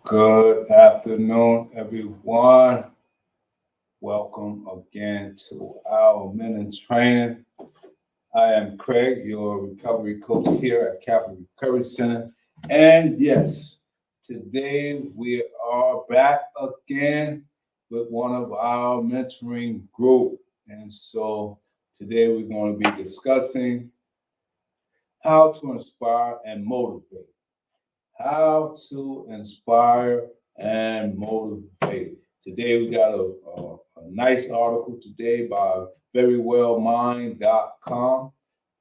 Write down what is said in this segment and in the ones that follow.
Good afternoon, everyone. Welcome again to our Men in Training. I am Craig, your recovery coach here at Capital Recovery Center. And yes, today we are back again with one of our mentoring group. And so today we're going to be discussing how to inspire and motivate. How to inspire and motivate. Today we got a nice article today by verywellmind.com.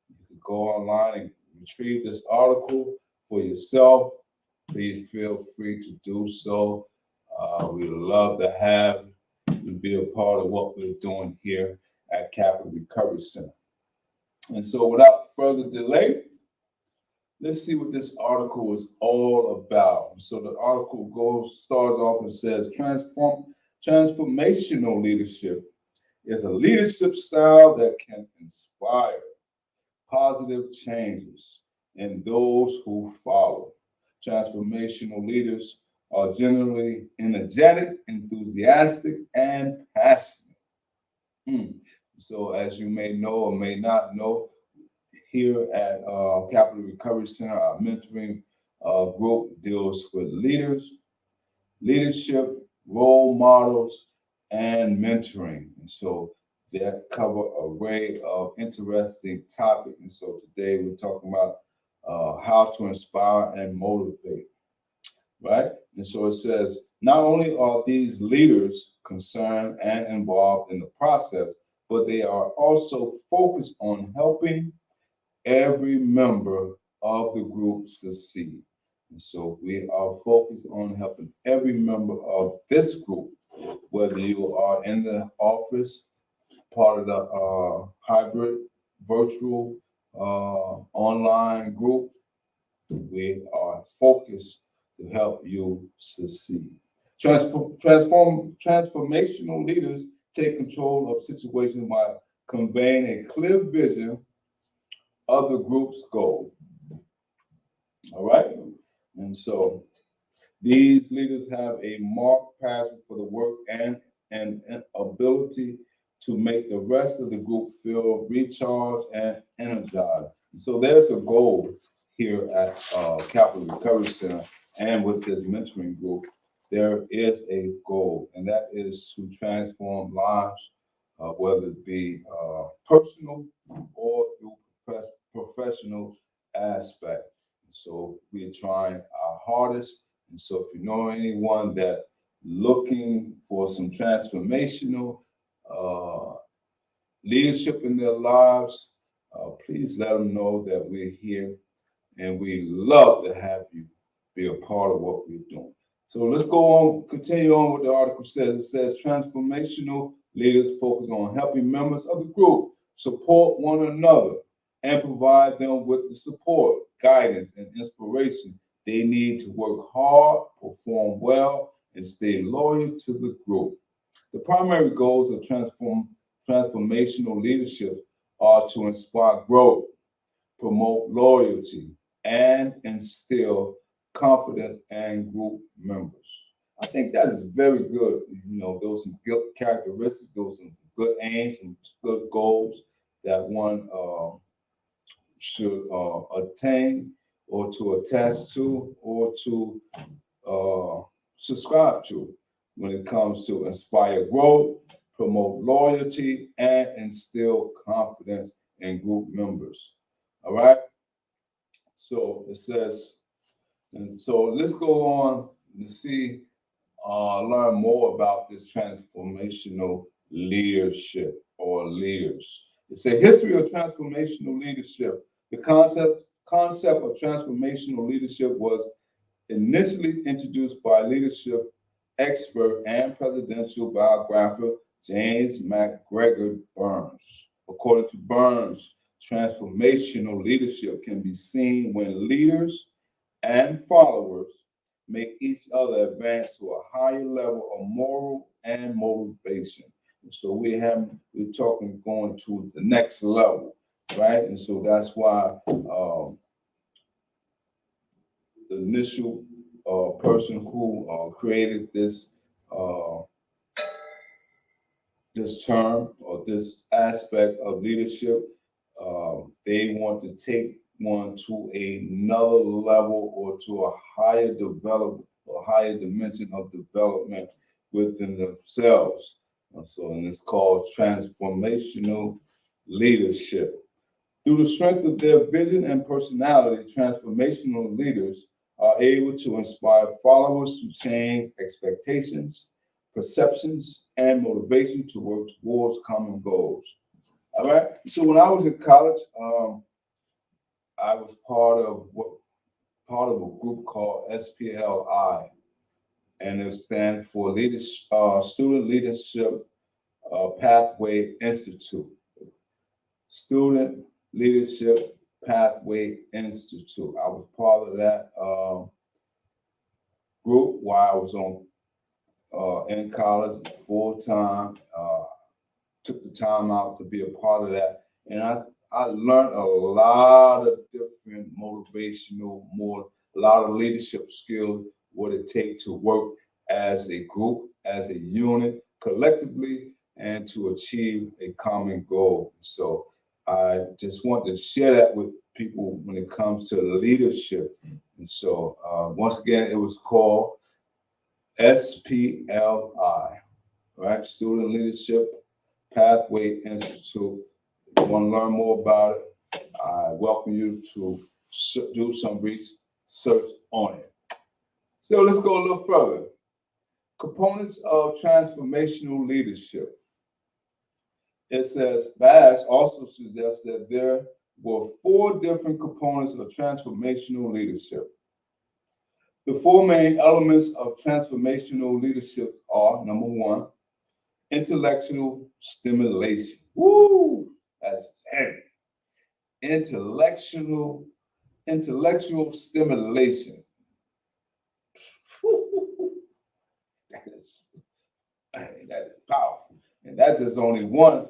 You can go online and retrieve this article for yourself. Please feel free to do so. We love to have you be a part of what we're doing here at Capital Recovery Center. And so without further delay, let's see what this article is all about. So the article starts off and says transformational leadership is a leadership style that can inspire positive changes in those who follow. Transformational leaders are generally energetic, enthusiastic, and passionate. So as you may know or may not know, here at Capital Recovery Center, our mentoring group deals with leadership, role models, and mentoring. And so that cover an array of interesting topics. And so today we're talking about how to inspire and motivate, right? And so it says, not only are these leaders concerned and involved in the process, but they are also focused on helping every member of the group succeed. And so we are focused on helping every member of this group, whether you are in the office, part of the hybrid, virtual, online group, we are focused to help you succeed. Transformational leaders take control of situations by conveying a clear vision of the group's goal. All right. And so these leaders have a marked passion for the work and an ability to make the rest of the group feel recharged and energized. And so there's a goal here at Capital Recovery Center and with this mentoring group. There is a goal, and that is to transform lives, whether it be personal or through professional aspect. So we're trying our hardest. And so if you know anyone that looking for some transformational leadership in their lives, please let them know that we're here and we love to have you be a part of what we're doing. So let's go on, continue on what the article says. It says transformational leaders focus on helping members of the group support one another and provide them with the support, guidance, and inspiration they need to work hard, perform well, and stay loyal to the group. The primary goals of transformational leadership are to inspire growth, promote loyalty, and instill confidence in group members. I think that is very good. You know, those some good characteristics, those some good aims, and good goals that one should attain or to attest to or to subscribe to when it comes to inspire growth, promote loyalty, and instill confidence in group members. All right. So it says, and so let's go on to see, learn more about this transformational leadership or leaders. It's a history of transformational leadership. The concept of transformational leadership was initially introduced by leadership expert and presidential biographer James MacGregor Burns. According to Burns, transformational leadership can be seen when leaders and followers make each other advance to a higher level of moral and motivation. And so we're talking going to the next level, right? And so that's why the initial person who created this this term or this aspect of leadership. They want to take one to another level or to a higher development or higher dimension of development within themselves. And it's called transformational leadership. Through the strength of their vision and personality, transformational leaders are able to inspire followers to change expectations, perceptions, and motivation to work towards common goals. All right. So when I was in college, I was part of a group called SPLI, and it stands for Student Leadership Pathway Institute. Student Leadership Pathway Institute. I was part of that group while I was in college full time. Took the time out to be a part of that, and I learned a lot of different a lot of leadership skills, what it takes to work as a group, as a unit, collectively, and to achieve a common goal. So I just want to share that with people when it comes to leadership. And so once again, it was called SPLI, right? Student Leadership Pathway Institute. If you want to learn more about it, I welcome you to do some research on it. So let's go a little further. Components of transformational leadership. It says, Bass also suggests that there were 4 different components of transformational leadership. The 4 main elements of transformational leadership are, number 1, intellectual stimulation. Woo! That's heavy. Intellectual stimulation. That is powerful. And that is only one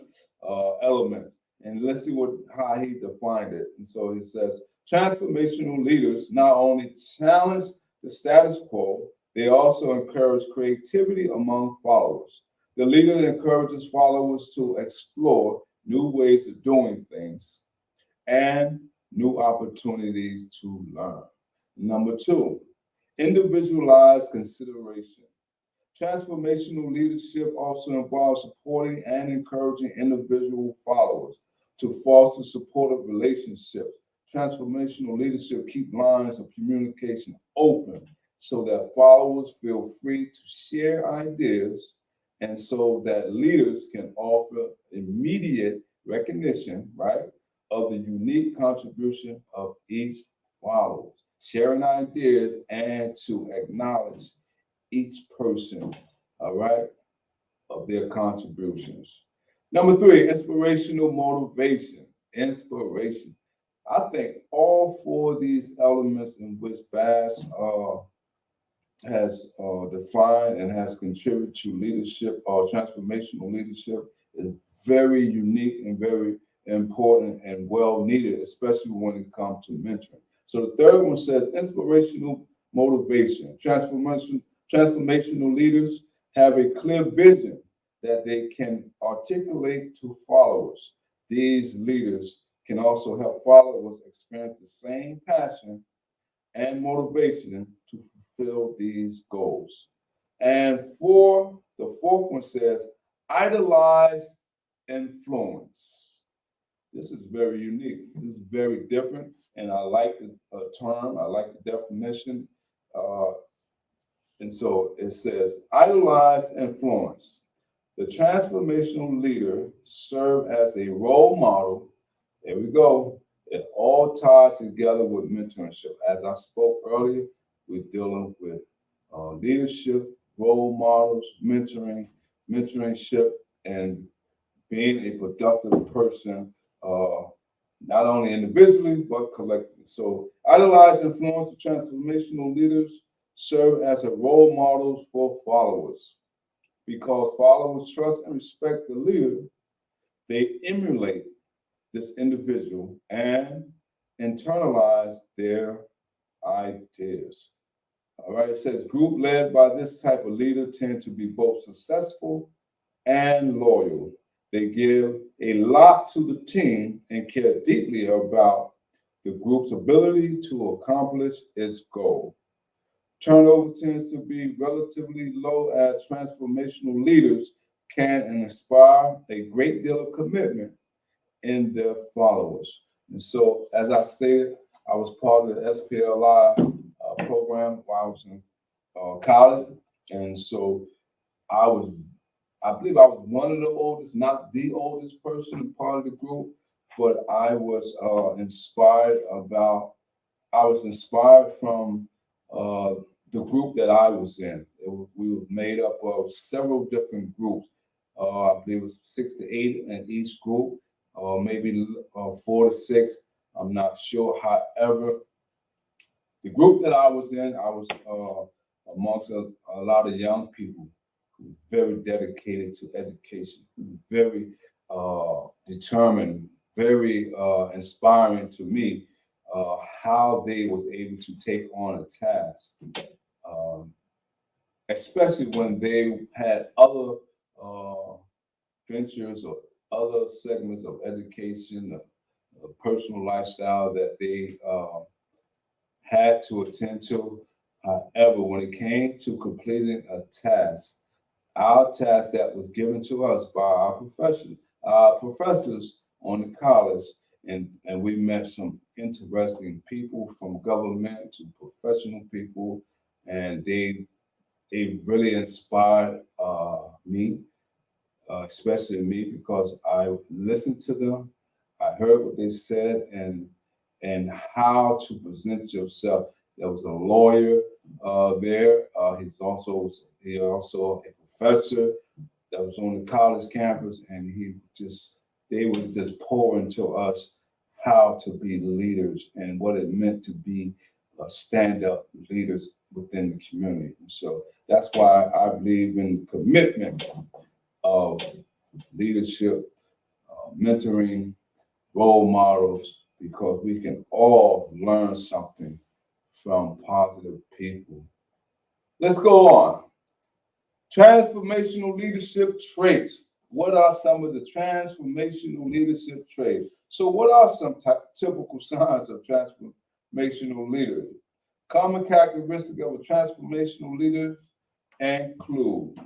element. And let's see how he defined it. And so he says, transformational leaders not only challenge the status quo, they also encourage creativity among followers. The leader encourages followers to explore new ways of doing things and new opportunities to learn. Number 2, individualized consideration. Transformational leadership also involves supporting and encouraging individual followers to foster supportive relationships. Transformational leadership keeps lines of communication open so that followers feel free to share ideas and so that leaders can offer immediate recognition, right, of the unique contribution of each follower, sharing ideas and to acknowledge each person, all right, of their contributions. Number 3, inspirational motivation. Inspiration. I think all 4 of these elements in which Bass has defined and has contributed to leadership or transformational leadership is very unique and very important and well needed, especially when it comes to mentoring. So the third one says inspirational motivation. Transformational leaders have a clear vision that they can articulate to followers. These leaders can also help followers experience the same passion and motivation to fulfill these goals. And for the 4th one says, idolize influence. This is very unique. This is very different. And I like the term, I like the definition. And so it says, idolize influence. The transformational leader serve as a role model. There we go. It all ties together with mentorship. As I spoke earlier, we're dealing with leadership, role models, mentorship, and being a productive person, not only individually, but collectively. So idolize influence. The transformational leaders serve as a role model for followers. Because followers trust and respect the leader, they emulate this individual and internalize their ideas. All right, it says group led by this type of leader tend to be both successful and loyal. They give a lot to the team and care deeply about the group's ability to accomplish its goal. Turnover tends to be relatively low as transformational leaders can inspire a great deal of commitment in their followers. And so, as I stated, I was part of the SPLI program while I was in college. And so I was, I believe I was one of the oldest, not the oldest person part of the group, but I was I was inspired from the group that I was in. We were made up of several different groups. I believe it was 6 to 8 in each group, or maybe 4 to 6. I'm not sure. However, the group that I was in, I was amongst a lot of young people who were very dedicated to education, who were very determined, very inspiring to me, how they was able to take on a task, especially when they had other ventures or other segments of education, personal lifestyle that they had to attend to. However, when it came to completing a task, our task that was given to us by our professors on the college, and we met some interesting people from government to professional people, and they really inspired me, especially me, because I listened to them, I heard what they said, and how to present yourself. There was a lawyer there. He also a professor that was on the college campus, and they would just pour into us how to be leaders and what it meant to be stand-up leaders within the community. And so that's why I believe in commitment of leadership, mentoring, role models, because we can all learn something from positive people. Let's go on. Transformational leadership traits. What are some of the transformational leadership traits? So, what are some typical signs of transformational leader? Common characteristic of a transformational leader include.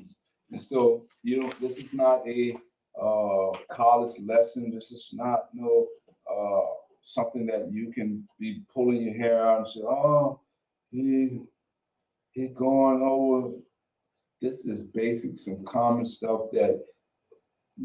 And so, this is not a college lesson. This is not something that you can be pulling your hair out and say, "Oh, he going over." This is basic, some common stuff that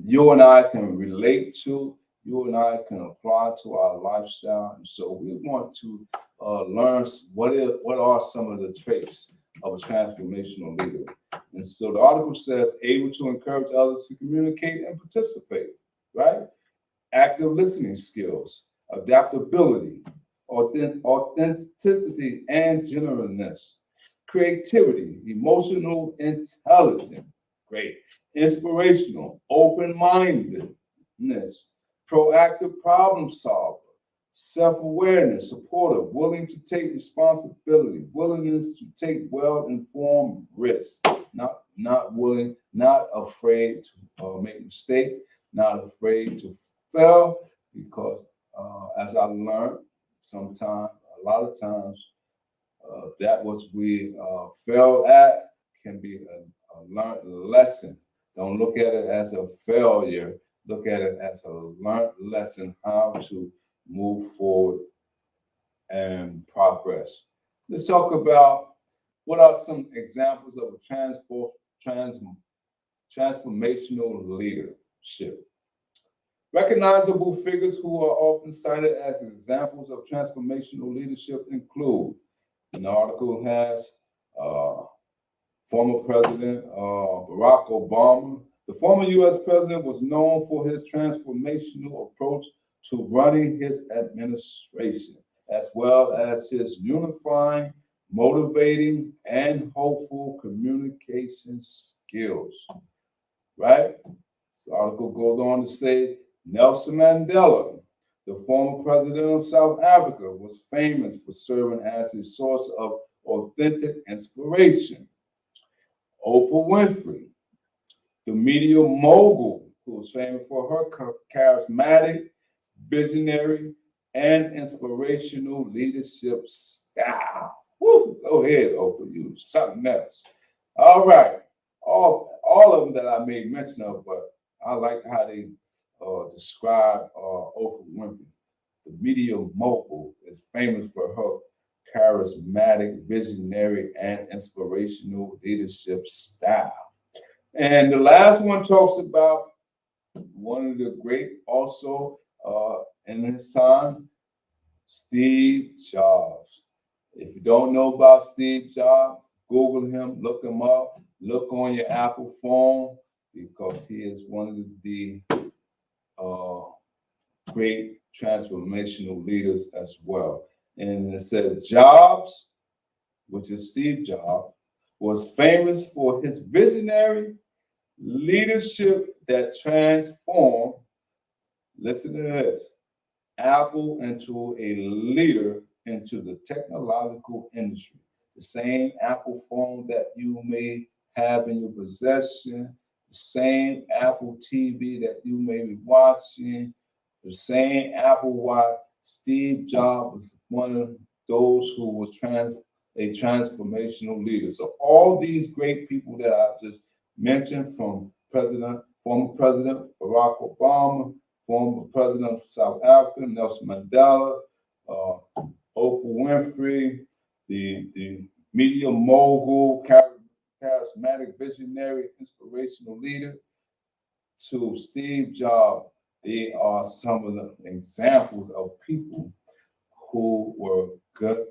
you and I can relate to, you and I can apply to our lifestyle. And so we want to learn what are some of the traits of a transformational leader. And so the article says, able to encourage others to communicate and participate, right? Active listening skills, adaptability, authenticity and genuineness, creativity, emotional intelligence, great, inspirational, open-mindedness, proactive problem solver, self-awareness, supportive, willing to take responsibility, willingness to take well-informed risks, not afraid to make mistakes, not afraid to fail, because as I learned, a lot of times, that what we fail at can be a learned lesson. Don't look at it as a failure. Look at it as a learned lesson how to move forward and progress. Let's talk about what are some examples of a transformational leadership. Recognizable figures who are often cited as examples of transformational leadership include, an article has former President Barack Obama. The former U.S. president was known for his transformational approach to running his administration, as well as his unifying, motivating, and hopeful communication skills. Right? This article goes on to say Nelson Mandela, the former president of South Africa, was famous for serving as a source of authentic inspiration. Oprah Winfrey, the media mogul who is famous for her charismatic, visionary, and inspirational leadership style. Woo, go ahead, Oprah, you something else. All right, all of them that I made mention of, but I like how they describe Oprah Winfrey. The media mogul is famous for her charismatic, visionary, and inspirational leadership style. And the last one talks about one of the great also in his time, Steve Jobs. If you don't know about Steve Jobs, Google him, look him up, look on your Apple phone because he is one of the uh, great transformational leaders as well. And it says Jobs, which is Steve Jobs, was famous for his visionary leadership that transformed, listen to this, Apple into a leader into the technological industry. The same Apple phone that you may have in your possession, the same Apple TV that you may be watching, the same Apple Watch. Steve Jobs was one of those who was a transformational leader. So all these great people that I just mentioned, from former President Barack Obama, former President of South Africa, Nelson Mandela, uh, Oprah Winfrey, the media mogul, charismatic, visionary, inspirational leader, to Steve Jobs, they are some of the examples of people who were good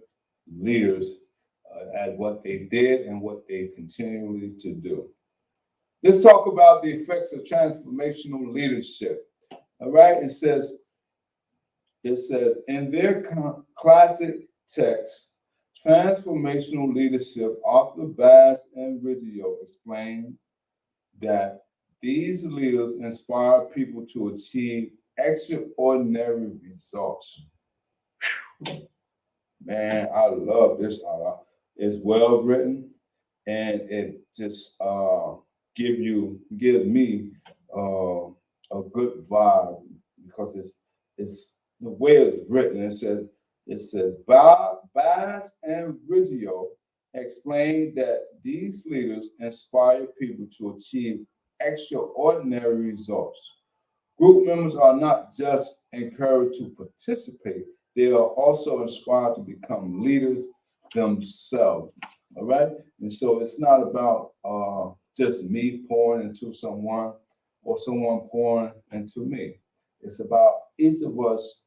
leaders at what they did and what they continually to do. Let's talk about the effects of transformational leadership. All right, it says in their classic text, transformational leadership, Arthur Bass and Riggio explain that these leaders inspire people to achieve extraordinary results. Man, I love this. It's well written, and it just gives me a good vibe because it's the way it's written. It says Bass and Riggio explain that these leaders inspire people to achieve extraordinary results. Group members are not just encouraged to participate, they are also inspired to become leaders themselves. All right. And so it's not about just me pouring into someone or someone pouring into me. It's about each of us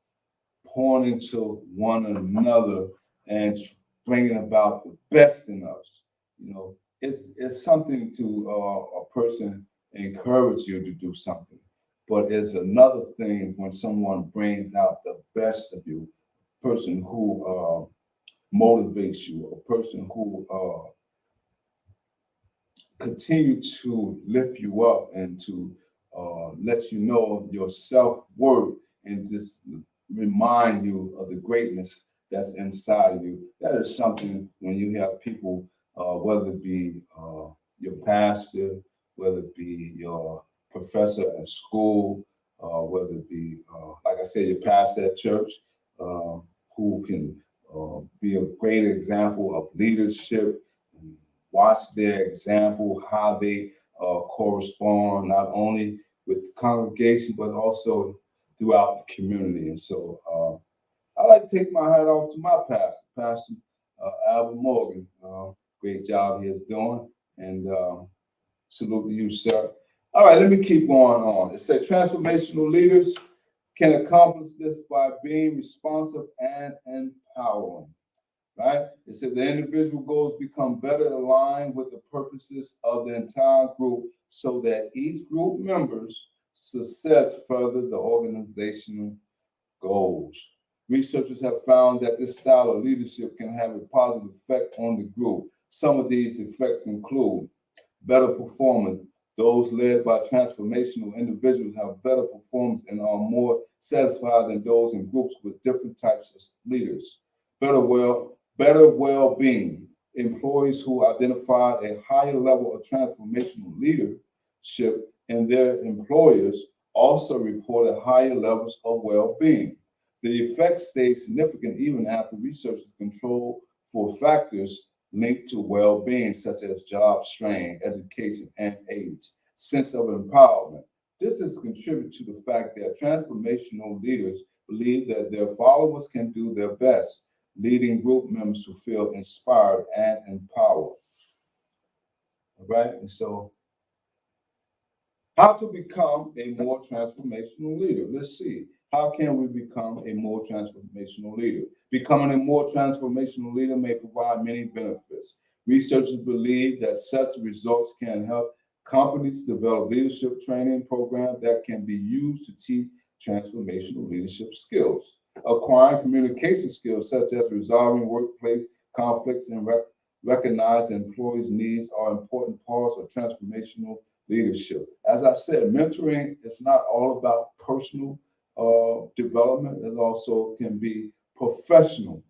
pouring into one another and bringing about the best in us. You know, it's something to a person encourage you to do something, but it's another thing when someone brings out the best of you, person who motivates you, a person who continue to lift you up and to let you know your self-worth and just remind you of the greatness that's inside of you. That is something when you have people, whether it be your pastor, whether it be your professor at school, whether it be, like I said, your pastor at church, who can be a great example of leadership. Watch their example, how they correspond not only with the congregation, but also throughout the community. And so I like to take my hat off to my pastor, Pastor Albert Morgan. Great job he is doing. And salute to you, sir. All right, let me keep going on. It says transformational leaders can accomplish this by being responsive and empowering. Right? It said the individual goals become better aligned with the purposes of the entire group so that each group member's success further the organizational goals. Researchers have found that this style of leadership can have a positive effect on the group. Some of these effects include better performance. Those led by transformational individuals have better performance and are more satisfied than those in groups with different types of leaders. Better well-being. employees who identified a higher level of transformational leadership in their employers also reported higher levels of well-being. The effect stayed significant even after researchers controlled for factors linked to well-being, such as job strain, education, and age, sense of empowerment. This has contributed to the fact that transformational leaders believe that their followers can do their best, leading group members to feel inspired and empowered. All right, and so how to become a more transformational leader? Let's see. How can we become a more transformational leader? Becoming a more transformational leader may provide many benefits. Researchers believe that such results can help companies develop leadership training programs that can be used to teach transformational leadership skills. Acquiring communication skills such as resolving workplace conflicts and recognizing employees' needs are important parts of transformational leadership. As I said, mentoring is not all about personal development. It also can be professional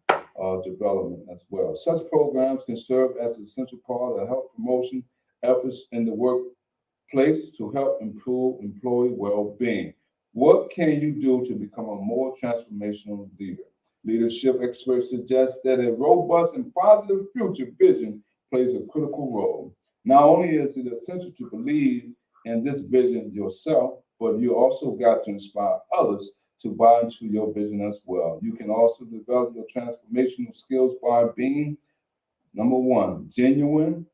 development as well. Such programs can serve as an essential part of health promotion efforts in the workplace to help improve employee well-being. What can you do to become a more transformational leader? Leadership experts suggest that a robust and positive future vision plays a critical role. Not only is it essential to believe in this vision yourself, but you also got to inspire others to buy into your vision as well. You can also develop your transformational skills by being, number one, genuine,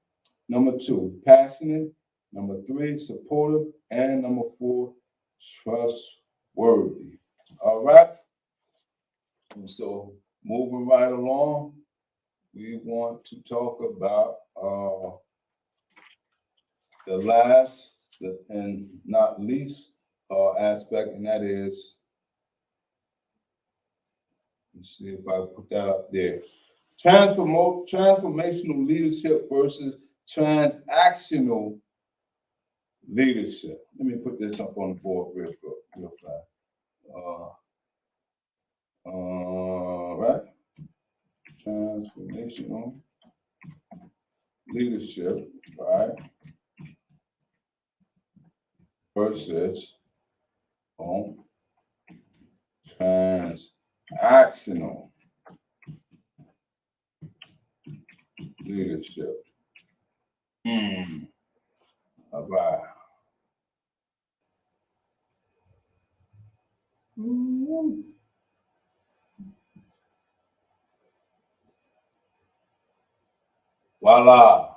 number two, passionate, number three, supportive, and number four, trustworthy. All right. And so moving right along, we want to talk about the last and not least aspect, and that is, let's see if I put that up there. Transformational leadership versus transactional leadership. Let me put this up on the board real fast. All right. Transformational leadership, right? Versus transactional leadership. All right. Voila.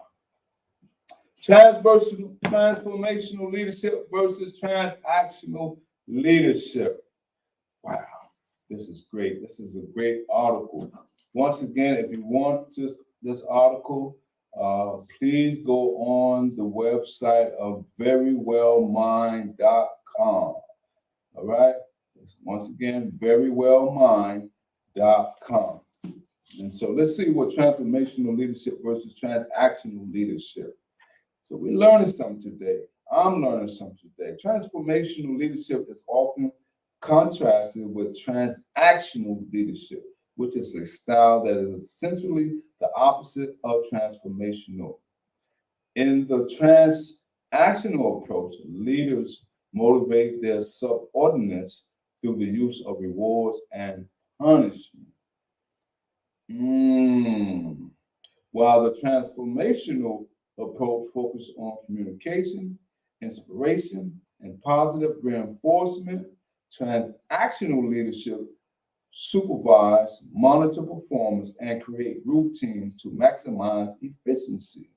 Transformational leadership versus transactional leadership. Wow, this is great. This is a great article. Once again, if you want this article, please go on the website of verywellmind.com. All right. Once again, verywellmind.com. And so let's see what transformational leadership versus transactional leadership. So we're learning something today. I'm learning something today. Transformational leadership is often contrasted with transactional leadership, which is a style that is essentially the opposite of transformational. In the transactional approach, leaders motivate their subordinates through the use of rewards and punishment. While the transformational approach focuses on communication, inspiration, and positive reinforcement, transactional leadership supervise, monitor performance, and create routines to maximize efficiency.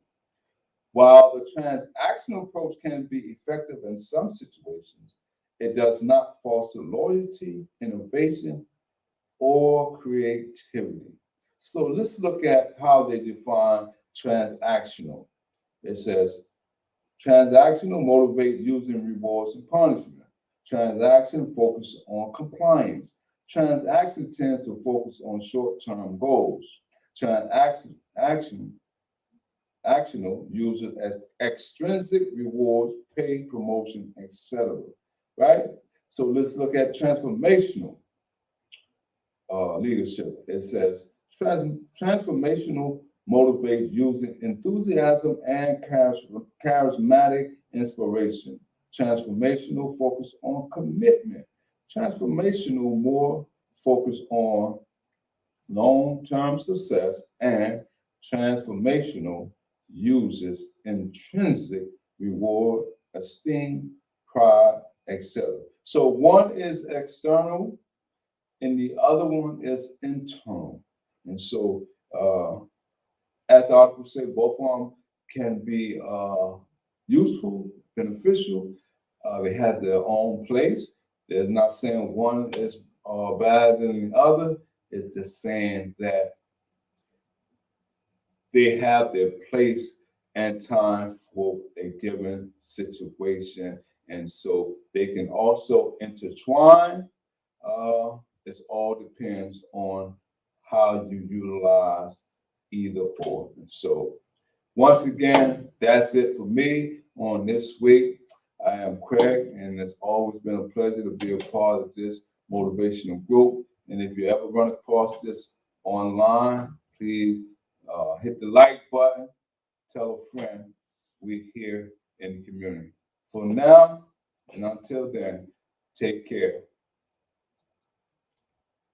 While the transactional approach can be effective in some situations, it does not foster loyalty, innovation, or creativity. So let's look at how they define transactional. It says, transactional motivate using rewards and punishment. Transaction focus on compliance. Transaction tends to focus on short-term goals. Transactional use it as extrinsic rewards, pay, promotion, etc. Right? So let's look at transformational leadership. It says transformational motivate using enthusiasm and charismatic inspiration. Transformational focus on commitment. Transformational more focus on long-term success, and transformational uses intrinsic reward, esteem, pride, etc. So one is external and the other one is internal. And so, as the article say, both of them can be useful, beneficial. They have their own place. They're not saying one is better than the other. It's just saying that they have their place and time for a given situation. And so they can also intertwine. It all depends on how you utilize either or. And so once again, that's it for me on this week. I am Craig, and it's always been a pleasure to be a part of this motivational group. And if you ever run across this online, please hit the like button, tell a friend. We're here in the community. For now, and until then, take care.